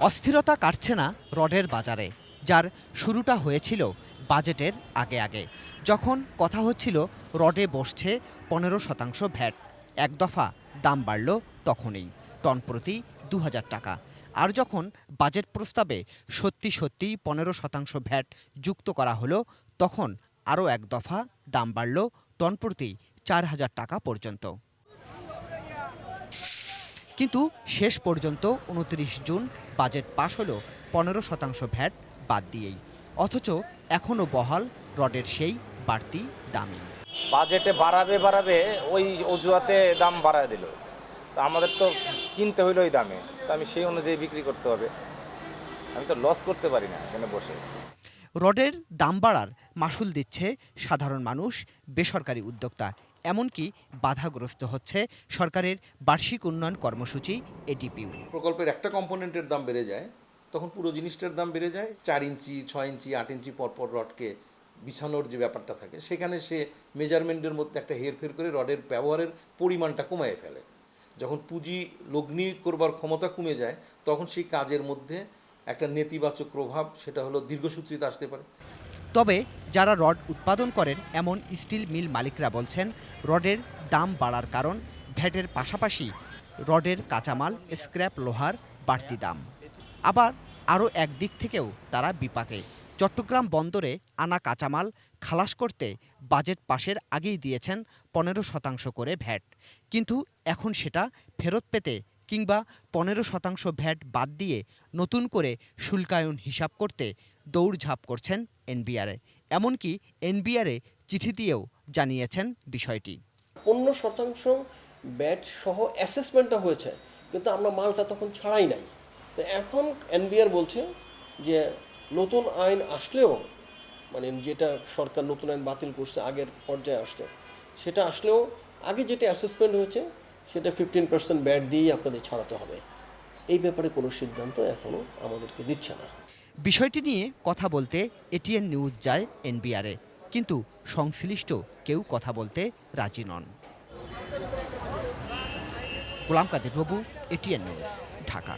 অস্থিরতা কাটছে না রডের বাজারে, যার শুরুটা হয়েছিল বাজেটের আগে আগে, যখন কথা হচ্ছিল রডে বসছে 15% ভ্যাট। এক দফা দাম বাড়ল তখনই, টন প্রতি 2000 টাকা। আর যখন বাজেট প্রস্তাবে সত্যি সত্যি 15% ভ্যাট যুক্ত করা হলো, তখন আরও এক দফা দাম বাড়ল টন প্রতি 4000 টাকা পর্যন্ত। কিন্তু শেষ পর্যন্ত 29 জুন বাজেট পাশ হলো 15% ভ্যাট বাদ দিয়েই। অথচ এখনও বহাল রডের সেই বাড়তি দামই। বাজেটে বাড়াবে বাড়াবে ওই অজুহাতে দাম বাড়ায় দিল, তো আমাদের তো কিনতে হইলো ওই দামে, তো আমি সেই অনুযায়ী বিক্রি করতে হবে, আমি তো লস করতে পারি না এখানে বসে। রডের দাম বাড়ার মাশুল দিচ্ছে সাধারণ মানুষ, বেসরকারি উদ্যোক্তা, এমনকি বাধাগ্রস্ত হচ্ছে সরকারের বার্ষিক উন্নয়ন কর্মসূচি এডিপিউ। প্রকল্পের একটা কম্পোনেন্টের দাম বেড়ে যায়, তখন পুরো জিনিসটার দাম বেড়ে যায়। 4 ইঞ্চি 6 ইঞ্চি 8 ইঞ্চি পরপর রডকে বিছানোর যে ব্যাপারটা থাকে, সেখানে সে মেজারমেন্টের মধ্যে একটা হেরফের করে রডের ব্যবহারের পরিমাণটা কমিয়ে ফেলে। যখন পুঁজি লগ্নি করবার ক্ষমতা কমে যায়, তখন সেই কাজের মধ্যে একটা নেতিবাচক প্রভাব, সেটা হলো দীর্ঘসূত্রিতা আসতে পারে। তবে যারা রড উৎপাদন করেন এমন স্টিল মিল মালিকরা বলছেন, রডের দাম বাড়ার কারণ ভ্যাটের পাশাপাশি রডের কাঁচামাল, স্ক্র্যাপ লোহার বাড়তি দাম। আবার আরও এক দিক থেকেও তারা বিপাকে। চট্টগ্রাম বন্দরে আনা কাঁচামাল খালাস করতে বাজেট পাশের আগেই দিয়েছেন 15% করে ভ্যাট, কিন্তু এখন সেটা ফেরত পেতে কিংবা 15% ভ্যাট বাদ দিয়ে নতুন করে শুল্কায়ন হিসাব করতে দৌড়ঝাঁপ করছেন এনবিআরে। এমনকি এনবিআরে চিঠি দিয়েও জানিয়েছেন বিষয়টি। 15% ব্যাট সহ অ্যাসেসমেন্টটা হয়েছে, কিন্তু আমরা মালটা তখন ছাড়াই নাই। তো এখন এনবিআর বলছে যে নতুন আইন আসলেও, মানে যেটা সরকার নতুন আইন বাতিল করছে আগের পর্যায়ে আসলে, সেটা আসলেও আগে যেটা অ্যাসেসমেন্ট হয়েছে সেটা 15% ব্যাট দিয়েই আপনাদের ছাড়াতে হবে। এই ব্যাপারে কোনো সিদ্ধান্ত এখনও আমাদেরকে দিচ্ছে না। বিষয়টি নিয়ে কথা বলতে এটিএন নিউজ যায় এনবিআরে, কিন্তু সংশ্লিষ্ট কেউ কথা বলতে রাজি নন। গোলাম কাদের রবু, এটিএন নিউজ, ঢাকা।